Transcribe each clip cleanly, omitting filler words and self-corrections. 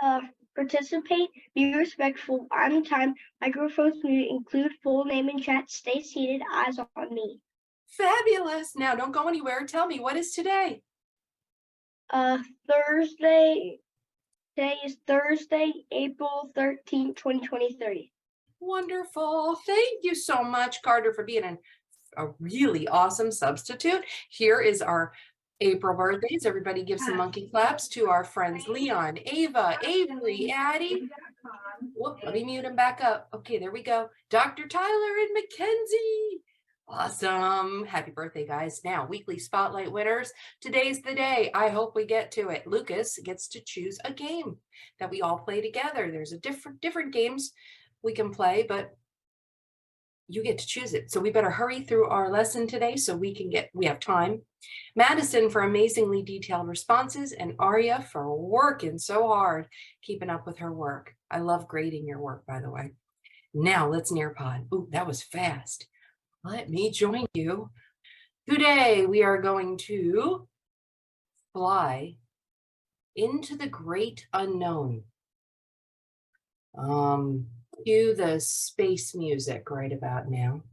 Uh, Participate, be respectful, on time, microphones muted, include full name in chat, stay seated, eyes on me. Fabulous. Now don't go anywhere. Tell me, what is today? Thursday, today is Thursday, April 13th, 2023. Wonderful. Thank you so much, Carter, for being a really awesome substitute. Here is our April birthdays. Everybody give some monkey claps to our friends Leon, Ava, Avery, Addie. Whoop, let me mute him back up. Okay, there we go. Dr. Tyler and Mackenzie. Awesome. Happy birthday, guys. Now, weekly spotlight winners. Today's the day. I hope we get to it. Lucas gets to choose a game that we all play together. There's a different games we can play, but you get to choose it. So we better hurry through our lesson today so we have time. Madison for amazingly detailed responses, and Arya for working so hard, keeping up with her work. I love grading your work, by the way. Now let's Nearpod. Ooh, that was fast. Let me join you. Today we are going to fly into the great unknown. Cue the space music right about now.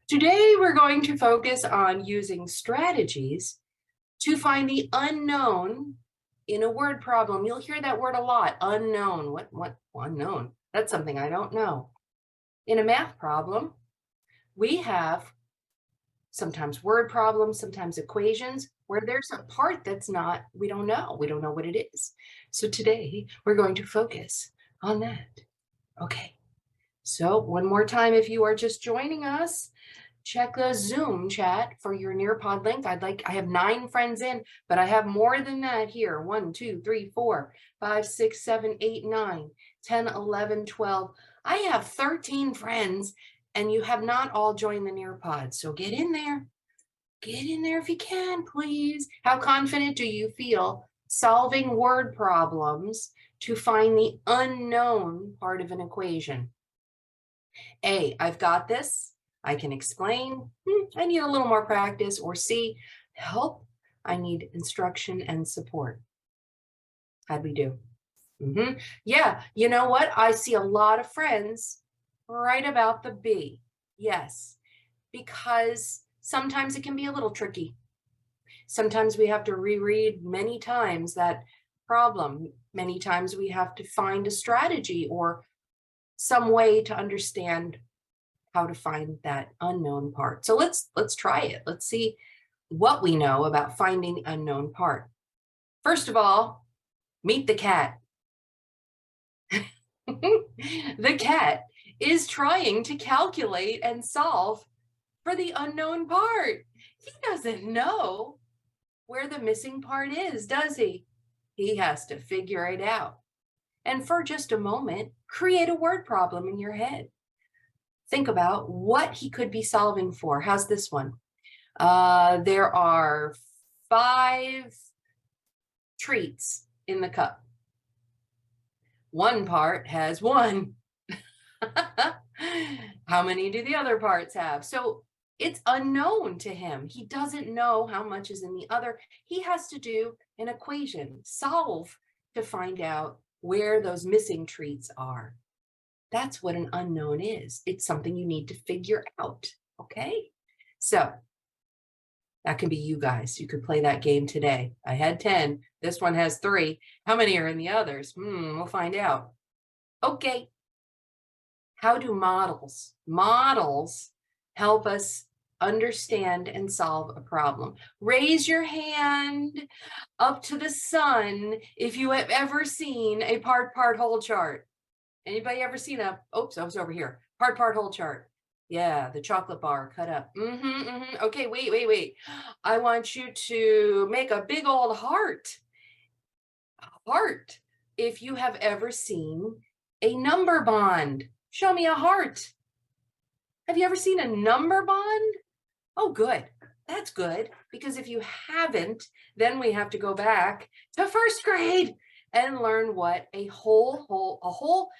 Today, we're going to focus on using strategies to find the unknown in a word problem. You'll hear that word a lot, unknown. What unknown? That's something I don't know. In a math problem, we have sometimes word problems, sometimes equations, where there's a part that's not, we don't know what it is. So today, we're going to focus on that. Okay. So one more time, if you are just joining us, check the Zoom chat for your Nearpod link. I have 9 friends in, but I have more than that here. 1, 2, 3, 4, 5, 6, 7, 8, 9, 10, 11, 12. I have 13 friends, and you have not all joined the Nearpod. So get in there. Get in there if you can, please. How confident do you feel solving word problems to find the unknown part of an equation? A, I've got this. I can explain. I need a little more practice. Or C, help. I need instruction and support. How'd we do? Yeah, you know what? I see a lot of friends right about the B. Yes, because sometimes it can be a little tricky. Sometimes we have to reread many times that problem. Many times we have to find a strategy or some way to understand how to find that unknown part. So let's try it. Let's see what we know about finding the unknown part. First of all, meet the cat. The cat is trying to calculate and solve for the unknown part. He doesn't know where the missing part is, does he? He has to figure it out. And for just a moment, create a word problem in your head. Think about what he could be solving for. How's this one? There are 5 treats in the cup. One part has 1. How many do the other parts have? So it's unknown to him. He doesn't know how much is in the other. He has to do an equation, solve to find out where those missing treats are. That's what an unknown is. It's something you need to figure out, okay? So that can be you guys. You could play that game today. I had 10. This one has 3. How many are in the others? We'll find out. Okay. How do models help us understand and solve a problem? Raise your hand up to the sun if you have ever seen a part-whole chart. Anybody ever seen oops, I was over here. Part-whole chart. Yeah, the chocolate bar cut up. Okay, wait. I want you to make a big old heart. Heart. If you have ever seen a number bond, show me a heart. Have you ever seen a number bond? Oh, good. That's good. Because if you haven't, then we have to go back to first grade and learn what a whole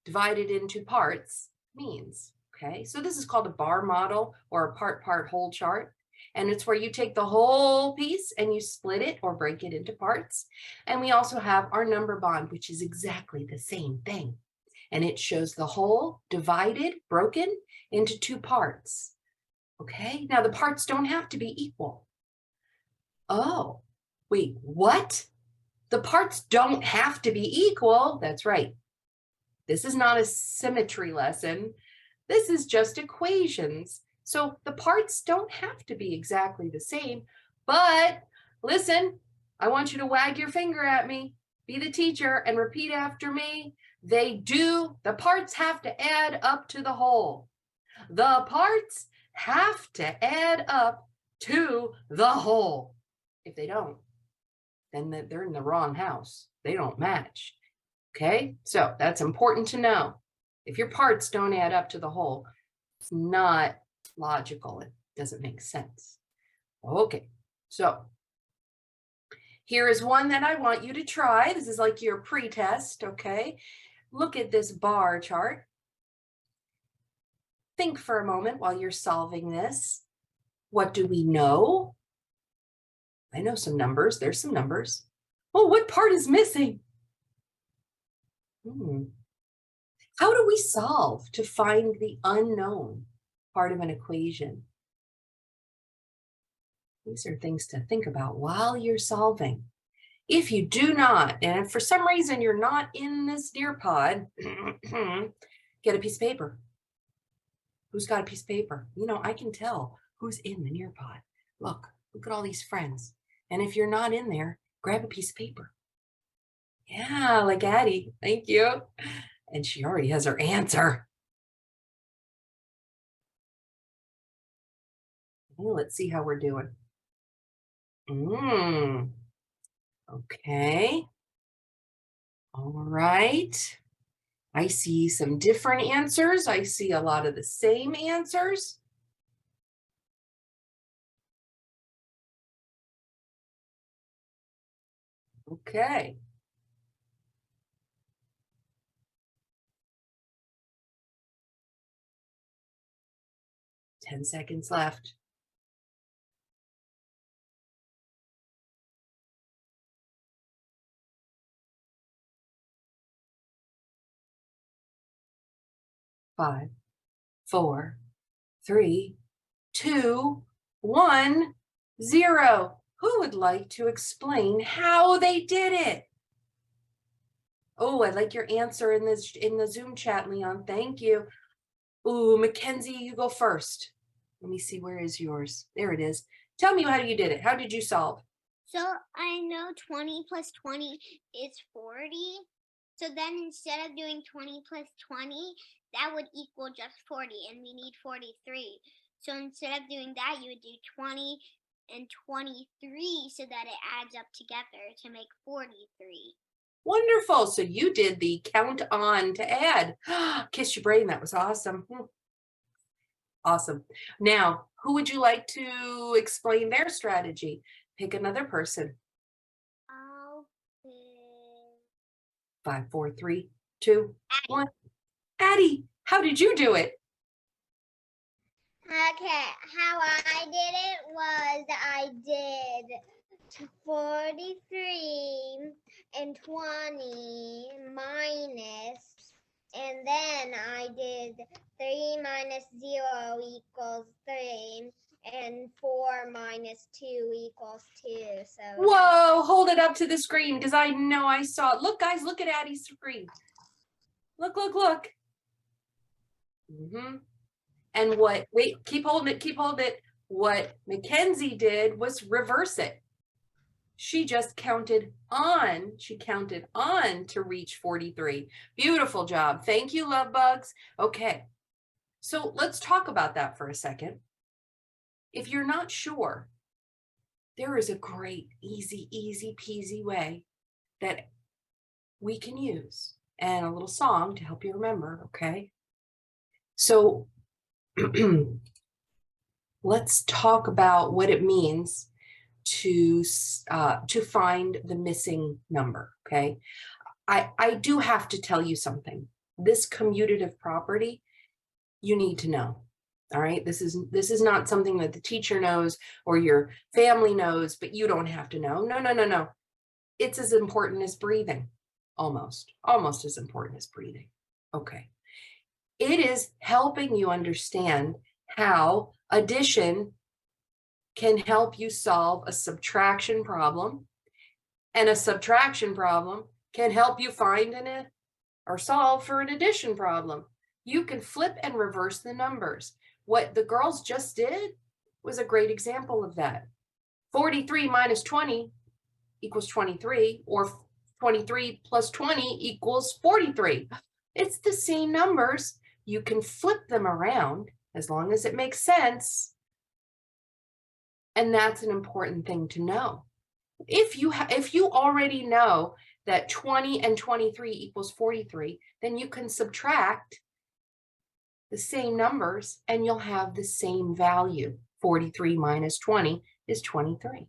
divided into parts means. Okay, so this is called a bar model or a part-whole chart. And it's where you take the whole piece and you split it or break it into parts. And we also have our number bond, which is exactly the same thing. And it shows the whole divided, broken into two parts. Okay, now the parts don't have to be equal. Oh, wait, what? The parts don't have to be equal. That's right. This is not a symmetry lesson. This is just equations. So the parts don't have to be exactly the same, but listen, I want you to wag your finger at me, be the teacher, and repeat after me. The parts have to add up to the whole. The parts have to add up to the whole. If they don't, then they're in the wrong house. They don't match. Okay, so that's important to know. If your parts don't add up to the whole, it's not logical. It doesn't make sense. Okay, so here is one that I want you to try. This is like your pre-test, okay? Look at this bar chart. Think for a moment while you're solving this. What do we know? I know some numbers. There's some numbers. Oh, what part is missing? How do we solve to find the unknown part of an equation? These are things to think about while you're solving. If you do not, and if for some reason you're not in this Nearpod, get a piece of paper. Who's got a piece of paper? You know, I can tell who's in the Nearpod. Look at all these friends. And if you're not in there, grab a piece of paper. Yeah, like Addie, thank you. And she already has her answer. Okay, let's see how we're doing. Okay. All right. I see some different answers. I see a lot of the same answers. Okay. Ten seconds left. Five, 4, 3, 2, 1, 0. Who would like to explain how they did it? Oh, I like your answer in the Zoom chat, Leon. Thank you. Ooh, Mackenzie, you go first. Let me see, where is yours? There it is. Tell me how you did it. How did you solve? So I know 20 plus 20 is 40. So then instead of doing 20 plus 20, that would equal just 40, and we need 43. So instead of doing that, you would do 20 and 23 so that it adds up together to make 43. Wonderful. So you did the count on to add. Kiss your brain. That was awesome. Awesome. Now, who would you like to explain their strategy? Pick another person. I'll pick 5, 4, 3, 2, 1. Addie, how did you do it? Okay, how I did it was I did 43 and 20 minus, and then I did 3 minus 0 equals 3, and 4 minus 2 equals 2. So Whoa, hold it up to the screen because I know I saw it. Look, guys, look at Addie's screen. Look. And keep holding it. What Mackenzie did was reverse it. She just counted on to reach 43. Beautiful job. Thank you, love bugs. Okay, so let's talk about that for a second. If you're not sure, there is a great, easy peasy way that we can use, and a little song to help you remember, okay? So let's talk about what it means to find the missing number, okay? I do have to tell you something. This commutative property, you need to know, All right, this is not something that the teacher knows or your family knows, but you don't have to know. No, no, no, no. It's as important as breathing, almost as important as breathing. Okay. It is helping you understand how addition can help you solve a subtraction problem, and a subtraction problem can help you find or solve for an addition problem. You can flip and reverse the numbers. What the girls just did was a great example of that. 43 minus 20 equals 23, or 23 plus 20 equals 43. It's the same numbers. You can flip them around as long as it makes sense. And that's an important thing to know. If you already know that 20 and 23 equals 43, then you can subtract the same numbers and you'll have the same value. 43 minus 20 is 23.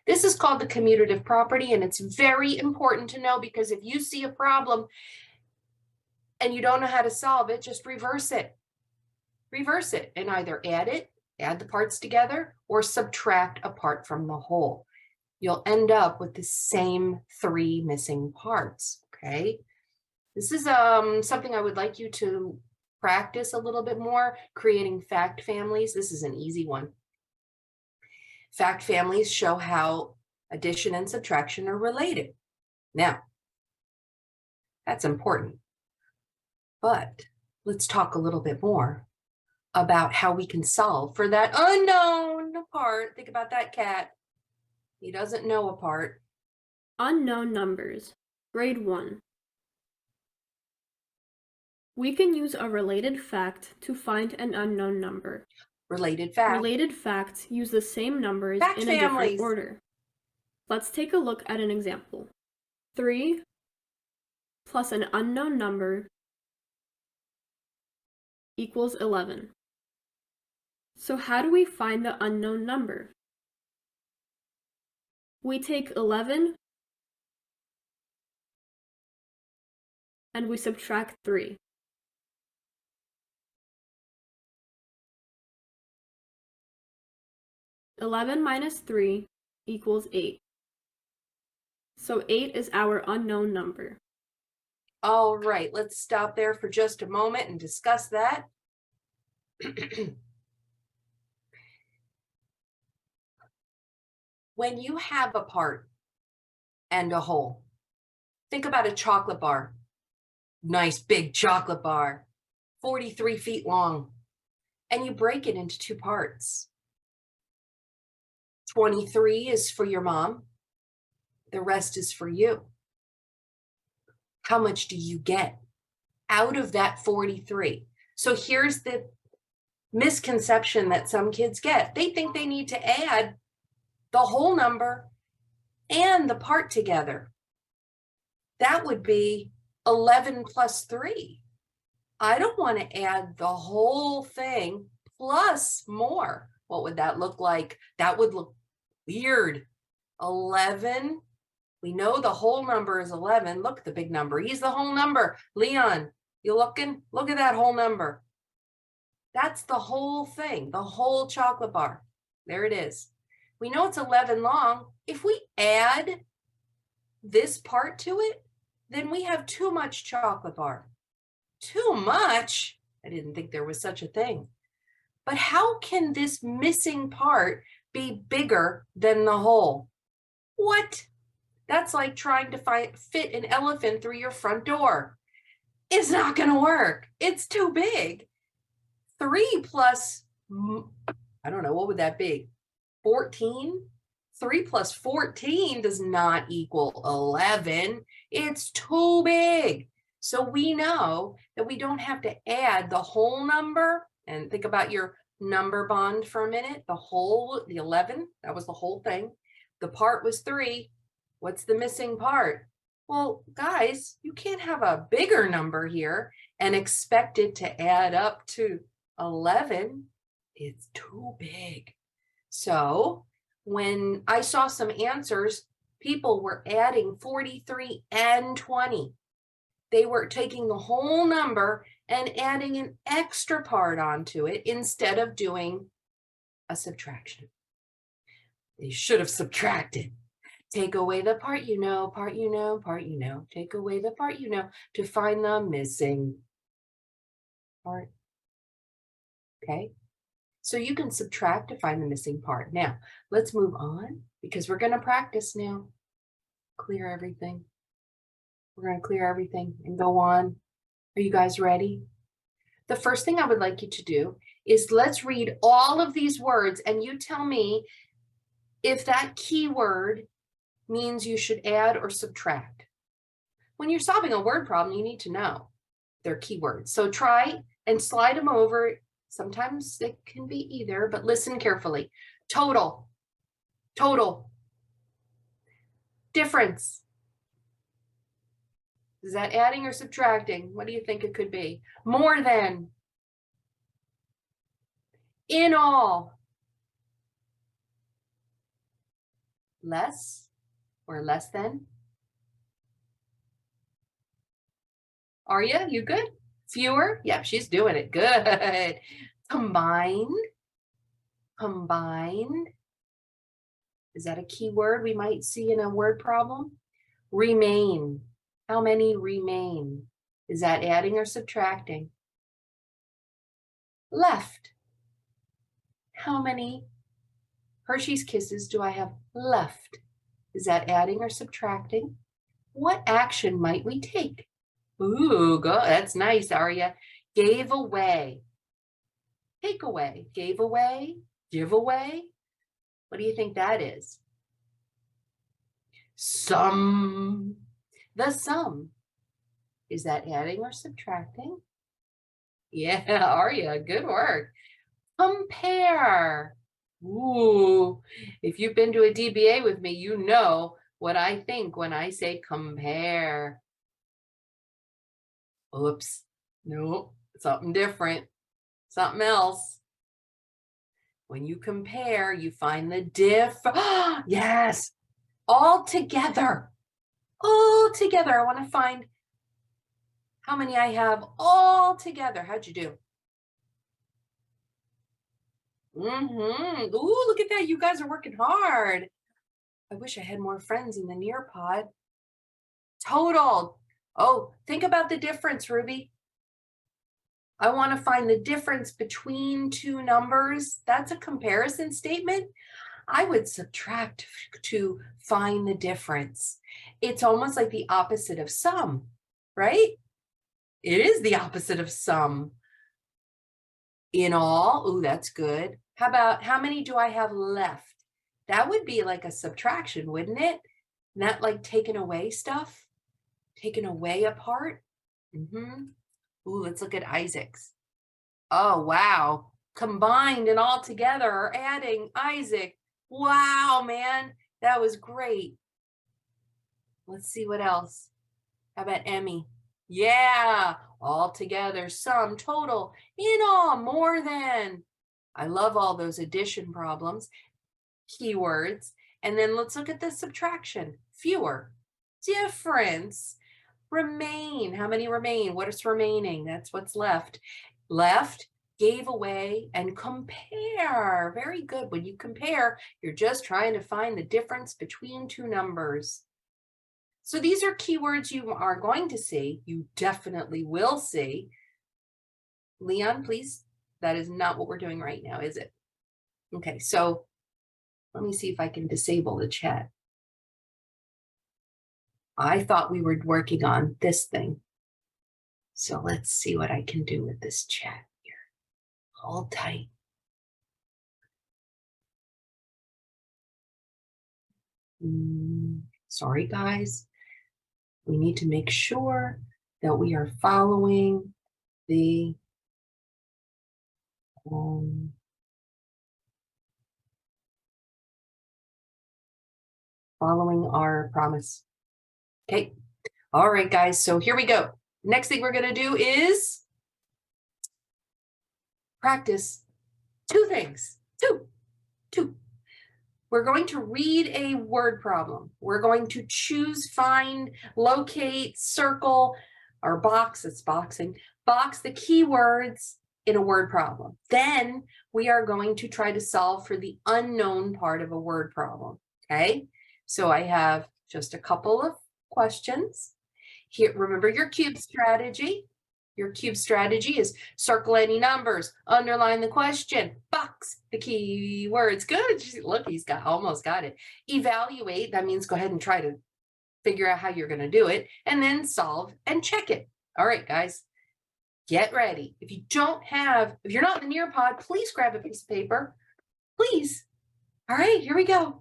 This is called the commutative property, and it's very important to know, because if you see a problem and you don't know how to solve it, just reverse it. Reverse it and either add the parts together, or subtract a part from the whole. You'll end up with the same 3 missing parts, okay? This is something I would like you to practice a little bit more, creating fact families. This is an easy one. Fact families show how addition and subtraction are related. Now, that's important. But let's talk a little bit more about how we can solve for that unknown part. Think about that cat. He doesn't know a part. Unknown numbers, grade 1. We can use a related fact to find an unknown number. Related fact. Related facts use the same numbers Fact in a families. different order. Let's take a look at an example. 3 plus an unknown number equals 11. So how do we find the unknown number? We take 11 and we subtract 3. (11 minus 3 equals 8. So 8 is our unknown number. All right, let's stop there for just a moment and discuss that. When you have a part and a whole, think about a chocolate bar. Nice big chocolate bar, 43 feet long, and you break it into 2 parts. 23 is for your mom. The rest is for you. How much do you get out of that 43? So here's the misconception that some kids get. They think they need to add the whole number and the part together. That would be 11 plus 3. I don't want to add the whole thing plus more. What would that look like? That would look weird. 11. We know the whole number is 11. Look at the big number. He's the whole number. Leon, you looking? Look at that whole number. That's the whole thing, the whole chocolate bar. There it is. We know it's 11 long. If we add this part to it, then we have too much chocolate bar. Too much? I didn't think there was such a thing. But how can this missing part be bigger than the whole? What? That's like trying to fit an elephant through your front door. It's not going to work. It's too big. 3 plus, I don't know, what would that be? 14? 3 plus 14 does not equal 11. It's too big. So we know that we don't have to add the whole number. And think about your number bond for a minute. The 11, that was the whole thing. The part was 3. What's the missing part? Well, guys, you can't have a bigger number here and expect it to add up to 11. It's too big. So when I saw some answers, people were adding 43 and 20. They were taking the whole number and adding an extra part onto it instead of doing a subtraction. They should have subtracted. Take away the part you know, part you know, part you know. Take away the part you know to find the missing part. Okay, so you can subtract to find the missing part. Now, let's move on because we're going to practice now. Clear everything. We're going to clear everything and go on. Are you guys ready? The first thing I would like you to do is let's read all of these words and you tell me if that keyword means you should add or subtract. When you're solving a word problem, you need to know their keywords. So try and slide them over. Sometimes it can be either, but listen carefully. Total, total. Difference. Is that adding or subtracting? What do you think it could be? More than. In all. Less or less than. Are you? You good? Fewer? Yep, she's doing it. Good. Combined. Combined. Is that a key word we might see in a word problem? Remain. How many remain? Is that adding or subtracting? Left. How many Hershey's Kisses do I have left? Is that adding or subtracting? What action might we take? Ooh, go. That's nice, Arya. Gave away. Take away. Gave away. Give away. What do you think that is? Sum. The sum. Is that adding or subtracting? Yeah, Arya, good work. Compare. Ooh, if you've been to a DBA with me, you know what I think when I say compare. Oops, no, something different, something else. When you compare, you find the diff. Yes, all together. All together. I want to find how many I have all together. How'd you do? Ooh, look at that. You guys are working hard. I wish I had more friends in the Nearpod. Total. Oh, think about the difference, Ruby. I want to find the difference between two numbers. That's a comparison statement. I would subtract to find the difference. It's almost like the opposite of sum, right? It is the opposite of sum. In all, ooh, that's good. How about how many do I have left? That would be like a subtraction, wouldn't it? Not like taking away stuff, taking away a part. Ooh, let's look at Isaac's. Oh, wow. Combined and all together or adding Isaac. Wow, man, that was great. Let's see what else. How about Emmy? Yeah, all together, sum, total, in all, more than. I love all those addition problems, keywords. And then let's look at the subtraction. Fewer, difference, remain. How many remain? What is remaining? That's what's left. Left, gave away, and compare. Very good. When you compare, you're just trying to find the difference between two numbers. So these are keywords you are going to see. You definitely will see. Leon, please. That is not what we're doing right now, is it? Okay, so let me see if I can disable the chat. I thought we were working on this thing. So let's see what I can do with this chat here. Hold tight. Sorry, guys. We need to make sure that we are following the following our promise. Okay. All right, guys. So here we go. Next thing we're going to do is practice two things. Two. We're going to read a word problem. We're going to choose, find, locate, circle or box, it's boxing, box the keywords in a word problem. Then we are going to try to solve for the unknown part of a word problem, okay? So I have just a couple of questions. Here, remember your cube strategy. Your cube strategy is circle any numbers, underline the question, box the keywords. Good, look, he's almost got it. Evaluate, that means go ahead and try to figure out how you're going to do it, and then solve and check it. All right, guys, get ready. If you're not in the Nearpod, please grab a piece of paper, please. All right, here we go.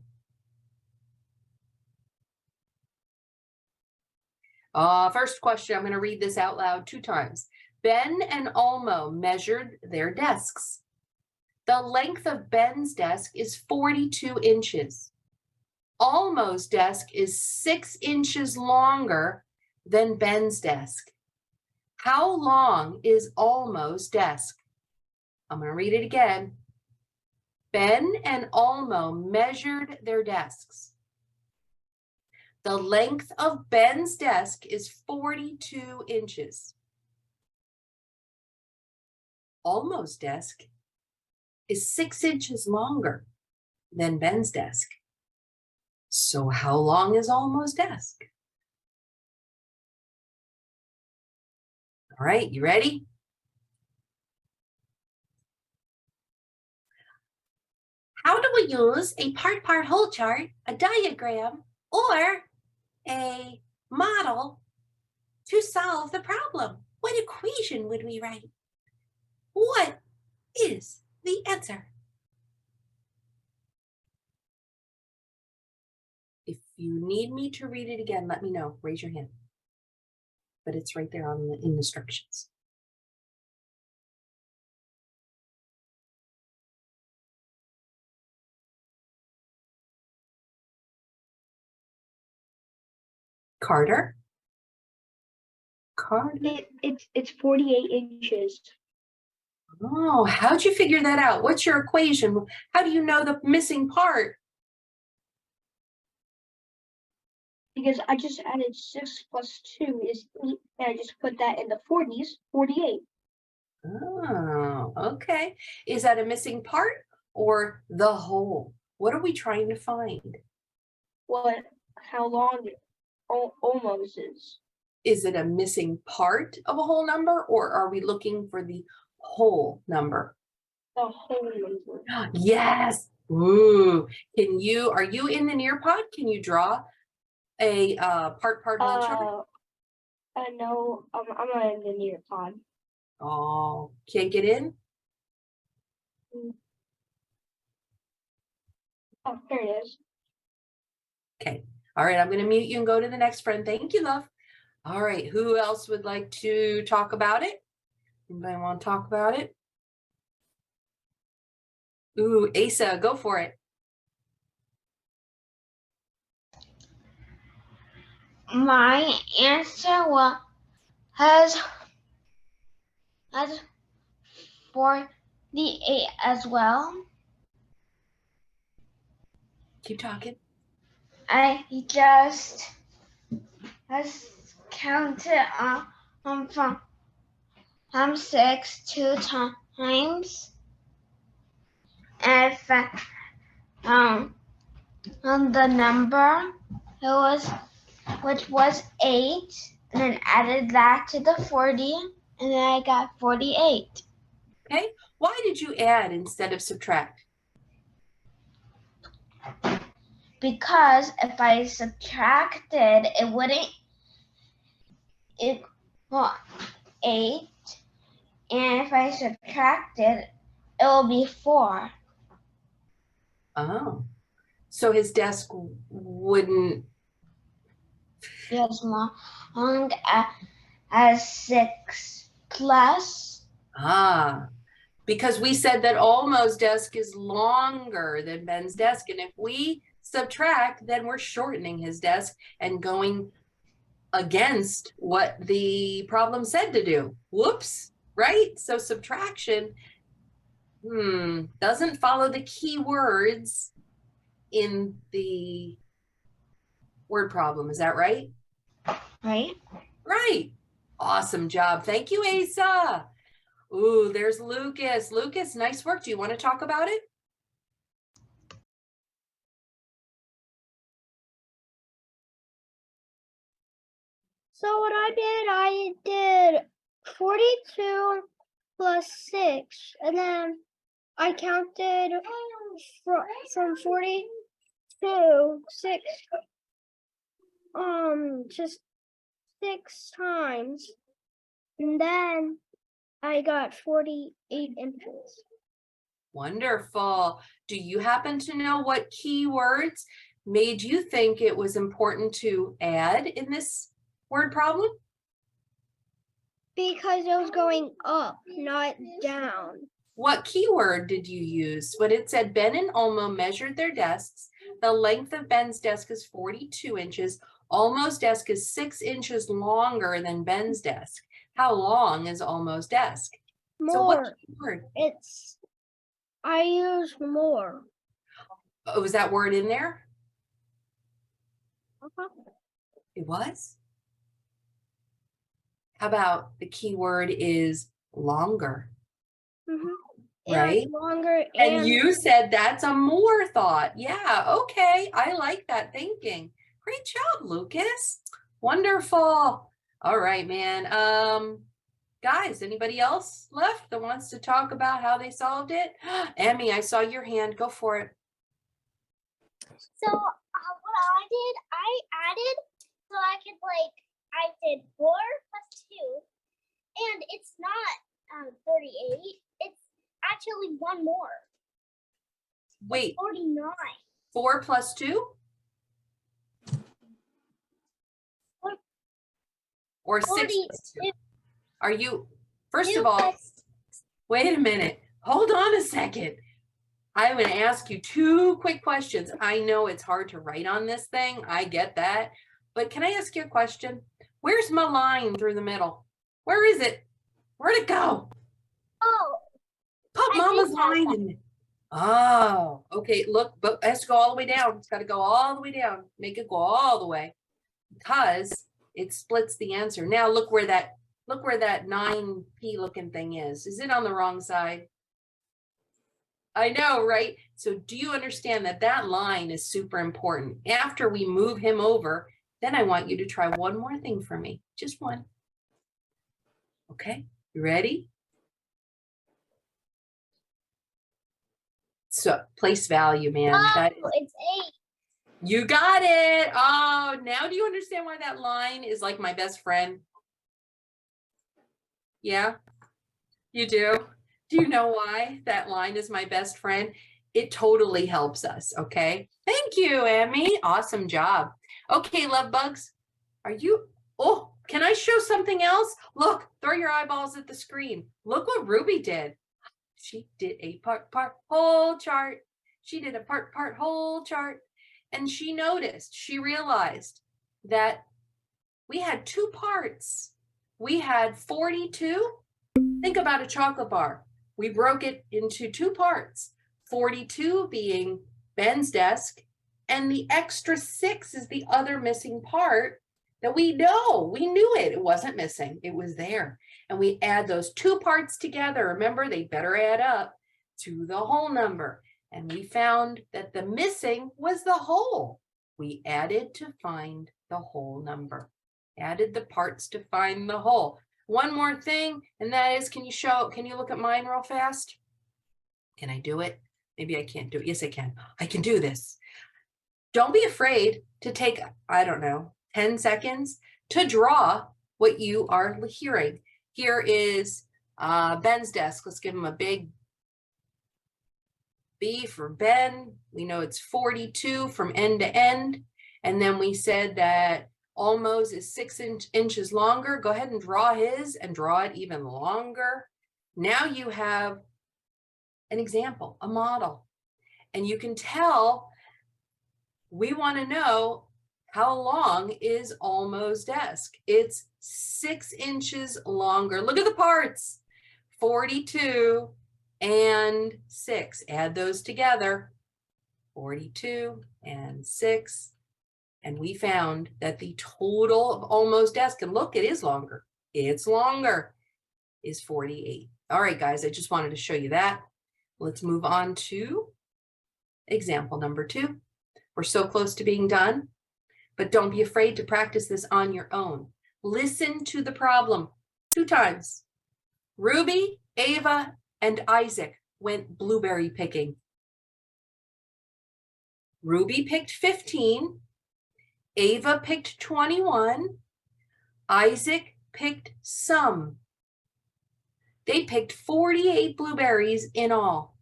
First question, I'm going to read this out loud 2 times. Ben and Olmo measured their desks. The length of Ben's desk is 42 inches. Olmo's desk is 6 inches longer than Ben's desk. How long is Olmo's desk? I'm going to read it again. Ben and Olmo measured their desks. The length of Ben's desk is 42 inches. Olmo's desk is 6 inches longer than Ben's desk. So how long is Olmo's desk? All right, you ready? How do we use a part-part whole chart, a diagram, or a model to solve the problem? What equation would we write? What is the answer? If you need me to read it again, let me know. Raise your hand. But it's right there in the instructions. Carter? It's 48 inches. Oh, how'd you figure that out? What's your equation? How do you know the missing part? Because I just added 6 plus 2 is 8, and I just put that in the 40s, 48. Oh, okay. Is that a missing part or the whole? What are we trying to find? How long Olmo's is. Is it a missing part of a whole number, or are we looking for the whole number? The whole number. Yes. Ooh. Are you in the Nearpod? Can you draw a part whole chart? No, I'm not in the Nearpod. Oh, can't get in? Oh, there it is. Okay. All right, I'm going to mute you and go to the next friend. Thank you, love. All right, who else would like to talk about it? Anybody want to talk about it? Ooh, Asa, go for it. My answer has 48 as well. Keep talking. I just counted from 6 2 times, and on the number which was 8, and then added that to the 40, and then I got 48. Okay, why did you add instead of subtract? Because if I subtracted, it wouldn't equal 8, and if I subtracted, it will be 4. Oh, so his desk wouldn't Be as long as 6 plus. Because we said that Olmo's desk is longer than Ben's desk, and if we subtract, then we're shortening his desk and going against what the problem said to do. Whoops, right? So subtraction doesn't follow the key words in the word problem. Is that right? Right? Right. Awesome job. Thank you, Asa. Ooh, there's Lucas. Lucas, nice work. Do you want to talk about it? So what I did 42 plus 6, and then I counted from 42, 6, just 6 times, and then I got 48 inches. Wonderful. Do you happen to know what keywords made you think it was important to add in this word problem? Because it was going up, not down. What keyword did you use? When it said Ben and Olmo measured their desks, the length of Ben's desk is 42 inches. Olmo's desk is 6 inches longer than Ben's desk. How long is Olmo's desk? So what More. keyword? I used more. Oh, was that word in there? Uh-huh. It was? How about the keyword is longer, right? And longer And you said that's a more thought. Yeah, okay. I like that thinking. Great job, Lucas. Wonderful. All right, man. Guys, anybody else left that wants to talk about how they solved it? Emmy, I saw your hand. Go for it. So what I did, I added so I could I did 4 plus 2, and it's not 48. It's actually one more. Wait, 49. 4 plus 2? Or 6 plus 2? Are you, first of all, wait a minute. Hold on a second. I'm going to ask you 2 quick questions. I know it's hard to write on this thing. I get that. But can I ask you a question? Where's my line through the middle? Where is it? Where'd it go? Oh, Put I Mama's think that's line in. Oh, okay. Look, but it has to go all the way down. It's got to go all the way down. Make it go all the way because it splits the answer. Now look where that 9p looking thing is. Is it on the wrong side? I know, right? So do you understand that that line is super important? After we move him over, then I want you to try one more thing for me. Just one. Okay, you ready? So place value, man. That is, it's 8. you got it. Oh, now do you understand why that line is like my best friend? Yeah, you do. Do you know why that line is my best friend? It totally helps us, okay? Thank you, Emmy. Awesome job. Okay, love bugs. Are you, oh, can I show something else? Look, throw your eyeballs at the screen. Look what Ruby did. She did a part, whole chart. She did a part, whole chart. And she noticed, she realized that we had 2 parts. We had 42. Think about a chocolate bar. We broke it into 2 parts, 42 being Ben's desk, and the extra 6 is the other missing part that we know. We knew it. It wasn't missing. It was there. And we add those 2 parts together. Remember, they better add up to the whole number. And we found that the missing was the whole. We added to find the whole number. Added the parts to find the whole. One more thing, and that is, can you look at mine real fast? Can I do it? Maybe I can't do it. Yes, I can. I can do this. Don't be afraid to take, I don't know, 10 seconds to draw what you are hearing. Here is Ben's desk. Let's give him a big B for Ben. We know it's 42 from end to end. And then we said that Olmo's is 6 inches longer. Go ahead and draw his and draw it even longer. Now you have an example, a model. And you can tell we want to know how long is Olmo's desk. It's 6 inches longer. Look at the parts, 42 and 6. Add those together, 42 and 6. And we found that the total of Olmo's desk, and look, it is longer. It's longer, is 48. All right, guys, I just wanted to show you that. Let's move on to example number 2. We're so close to being done, but don't be afraid to practice this on your own. Listen to the problem 2 times. Ruby, Ava, and Isaac went blueberry picking. Ruby picked 15. Ava picked 21. Isaac picked some. They picked 48 blueberries in all.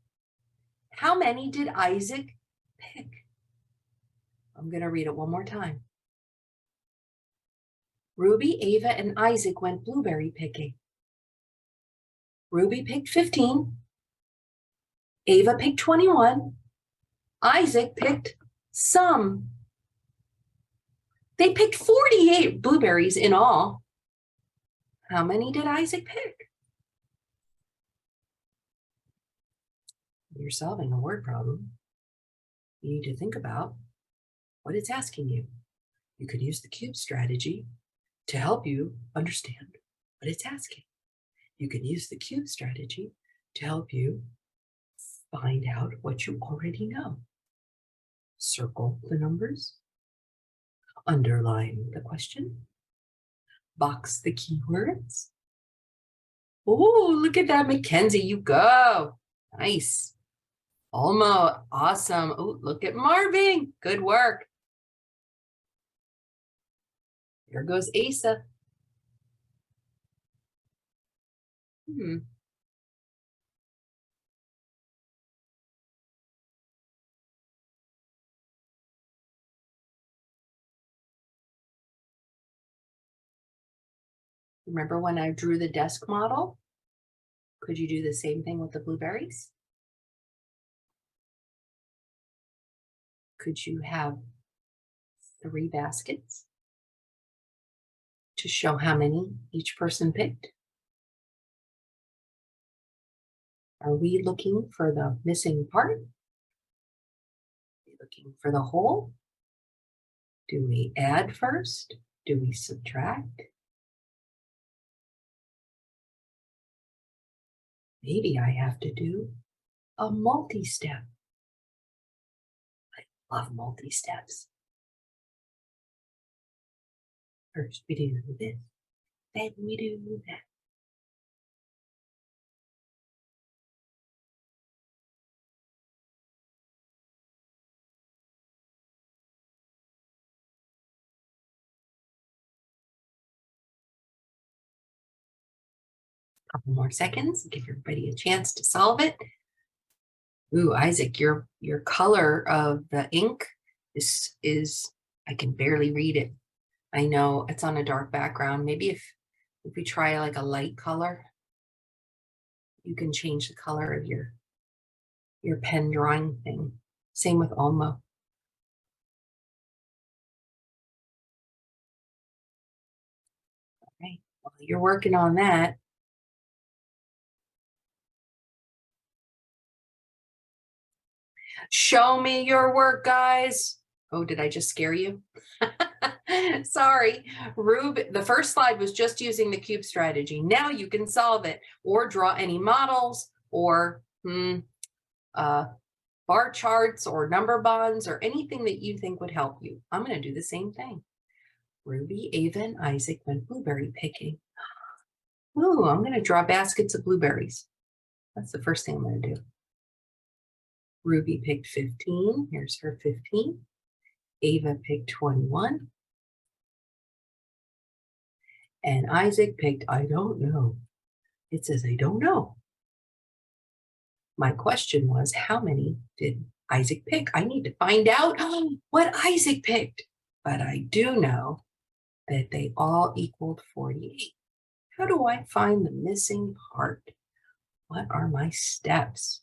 How many did Isaac pick? I'm going to read it one more time. Ruby, Ava, and Isaac went blueberry picking. Ruby picked 15. Ava picked 21. Isaac picked some. They picked 48 blueberries in all. How many did Isaac pick? You're solving a word problem. You need to think about what it's asking you. You could use the cube strategy to help you understand what it's asking. You can use the cube strategy to help you find out what you already know. Circle the numbers, underline the question, box the keywords. Oh, look at that, Mackenzie, you go. Nice. Alma, awesome. Oh, look at Marvin. Good work. Here goes Asa. Remember when I drew the desk model? Could you do the same thing with the blueberries? Could you have 3 baskets to show how many each person picked? Are we looking for the missing part? Are we looking for the whole? Do we add first? Do we subtract? Maybe I have to do a multi-step. I love multi-steps. First we do this, then we do that. Couple more seconds, give everybody a chance to solve it. Ooh, Isaac, your color of the ink is I can barely read it. I know it's on a dark background. Maybe if we try like a light color, you can change the color of your pen drawing thing. Same with Alma. All right, while you're working on that, show me your work, guys. Oh, did I just scare you? Sorry, Rube, the first slide was just using the cube strategy. Now you can solve it or draw any models or bar charts or number bonds or anything that you think would help you. I'm going to do the same thing. Ruby, Ava, and Isaac went blueberry picking. Ooh, I'm going to draw baskets of blueberries. That's the first thing I'm going to do. Ruby picked 15. Here's her 15. Ava picked 21. And Isaac picked, I don't know. It says, I don't know. My question was, how many did Isaac pick? I need to find out what Isaac picked. But I do know that they all equaled 48. How do I find the missing part? What are my steps?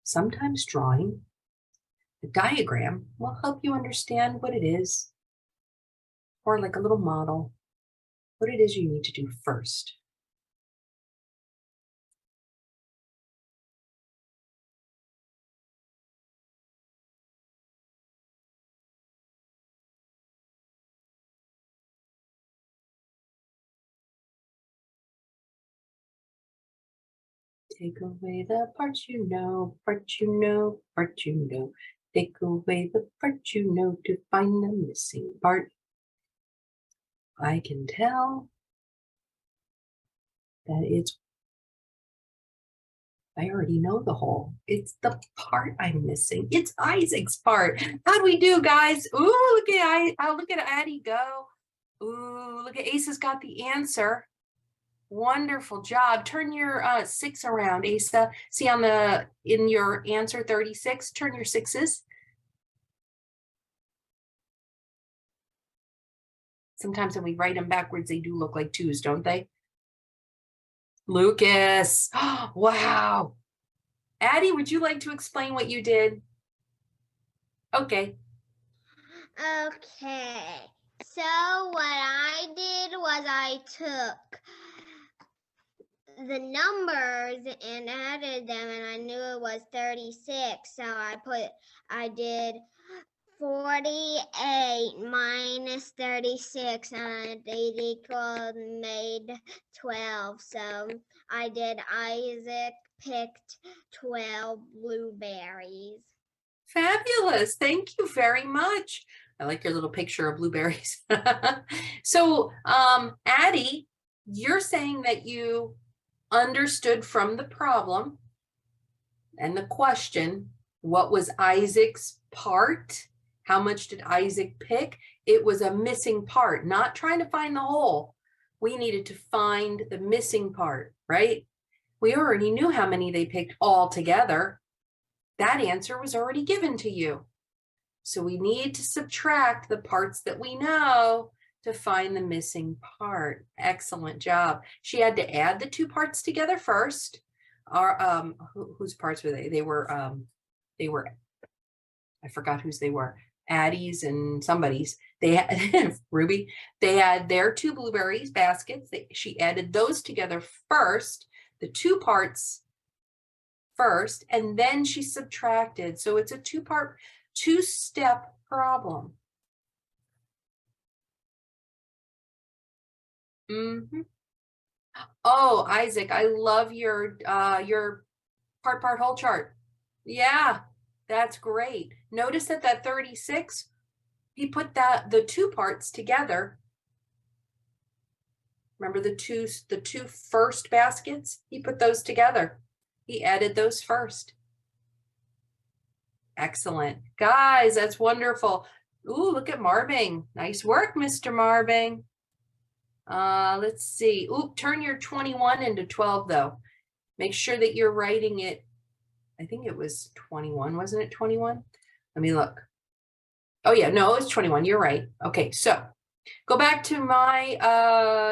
Sometimes drawing a diagram will help you understand what it is, or like a little model, what it is you need to do first. Take away the parts you know, parts you know, parts you know. Take away the parts you know to find the missing part. I can tell that I already know the whole. It's the part I'm missing. It's Isaac's part. How'd we do, guys? Ooh, look at Addie go. Ooh, look at Asa's got the answer. Wonderful job. Turn your 6 around, Asa. See in your answer 36, turn your 6s. Sometimes when we write them backwards, they do look like 2s, don't they? Lucas, wow. Addie, would you like to explain what you did? Okay. Okay. So what I did was I took the numbers and added them, and I knew it was 36. So I did 48 minus 36, and it made 12. So I did Isaac picked 12 blueberries. Fabulous. Thank you very much. I like your little picture of blueberries. So, Addie, you're saying that you understood from the problem and the question, what was Isaac's part? How much did Isaac pick? It was a missing part, not trying to find the whole. We needed to find the missing part, right? We already knew how many they picked all together. That answer was already given to you. So we need to subtract the parts that we know to find the missing part. Excellent job. She had to add the 2 parts together first. Whose parts were they? They were, I forgot whose they were. Addie's and somebody's. They had Ruby. They had their 2 blueberries baskets. She added those together first, the 2 parts first, and then she subtracted. So it's a 2-step problem. Oh, Isaac, I love your part whole chart. Yeah, that's great. Notice that 36, he put the 2 parts together. Remember the two first baskets? He put those together. He added those first. Excellent. Guys, that's wonderful. Ooh, look at Marvin. Nice work, Mr. Marvin. Let's see. Ooh, turn your 21 into 12, though. Make sure that you're writing it. I think it was 21. Wasn't it 21? Let me look. Oh, yeah. No, it's 21. You're right. Okay, so go back to my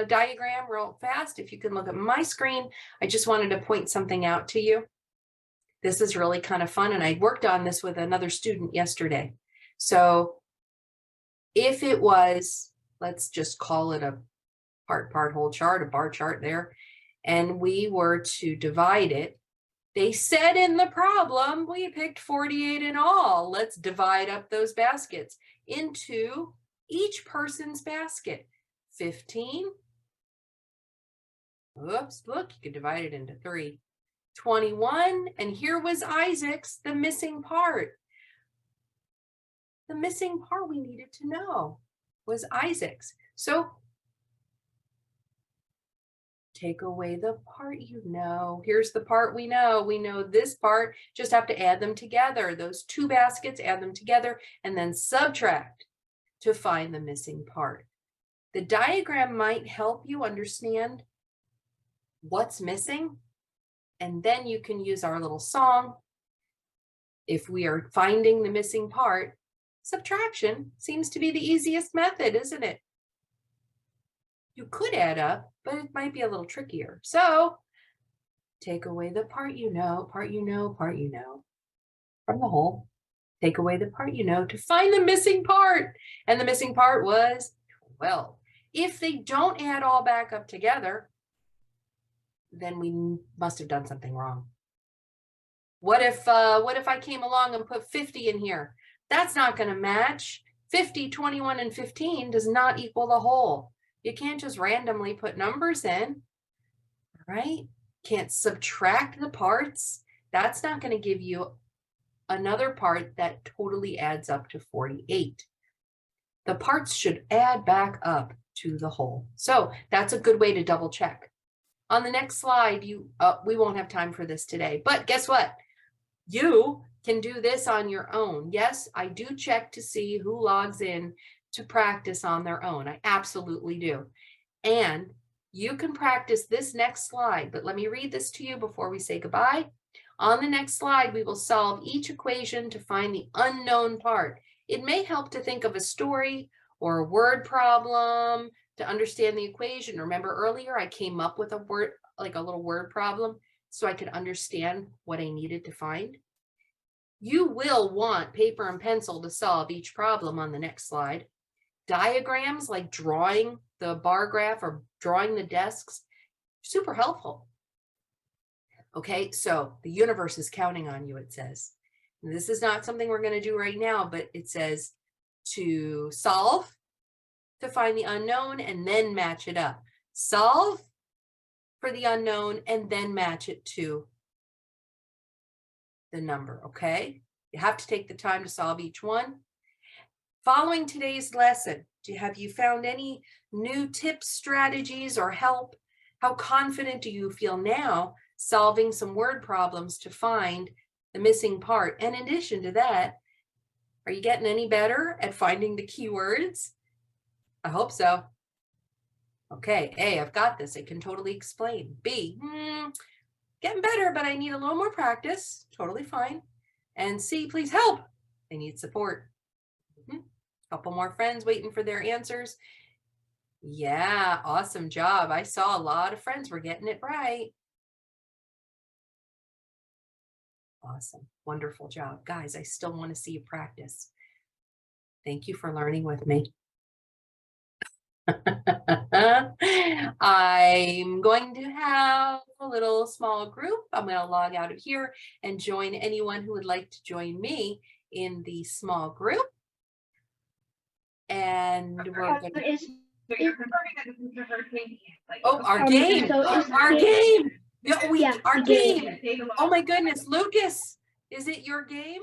diagram real fast. If you can look at my screen, I just wanted to point something out to you. This is really kind of fun, and I worked on this with another student yesterday. So if it was, let's just call it a part whole chart, a bar chart there, and we were to divide it, they said in the problem, we picked 48 in all. Let's divide up those baskets into each person's basket. 15. Oops, look, you could divide it into 3. 21, and here was Isaac's, the missing part. The missing part we needed to know was Isaac's. So take away the part you know. Here's the part we know. We know this part, just have to add them together. Those 2 baskets, add them together, and then subtract to find the missing part. The diagram might help you understand what's missing, and then you can use our little song. If we are finding the missing part, subtraction seems to be the easiest method, isn't it? You could add up, but it might be a little trickier. So take away the part you know, part you know, part you know from the whole. Take away the part you know to find the missing part. And the missing part was 12. If they don't add all back up together, then we must have done something wrong. What if I came along and put 50 in here? That's not going to match. 50, 21, and 15 does not equal the whole. You can't just randomly put numbers in, right? can't subtract the parts, that's not going to give you another part that totally adds up to 48. The parts should add back up to the whole. So that's a good way to double check. On the next slide, we won't have time for this today, but guess what? You can do this on your own. Yes, I do check to see who logs in to practice on their own. I absolutely do. And you can practice this next slide, but let me read this to you before we say goodbye. On the next slide, we will solve each equation to find the unknown part. It may help to think of a story or a word problem to understand the equation. Remember earlier, I came up with a word, like a little word problem, so I could understand what I needed to find. You will want paper and pencil to solve each problem on the next slide. Diagrams like drawing the bar graph or drawing the desks, super helpful. Okay, so the universe is counting on you, it says. This is not something we're going to do right now, but it says to solve, to find the unknown, and then match it up. Solve for the unknown, and then match it to the number, okay? You have to take the time to solve each one. Following today's lesson, have you found any new tips, strategies, or help? How confident do you feel now solving some word problems to find the missing part? And in addition to that, are you getting any better at finding the keywords? I hope so. Okay, A, I've got this. I can totally explain. B, getting better, but I need a little more practice. Totally fine. And C, please help. I need support. Couple more friends waiting for their answers. Yeah, awesome job. I saw a lot of friends were getting it right. Awesome. Wonderful job. Guys, I still want to see you practice. Thank you for learning with me. I'm going to have a little small group. I'm going to log out of here and join anyone who would like to join me in the small group. And we're going to... Oh, our game. Our game. Our game. Oh my goodness, Lucas, is it your game?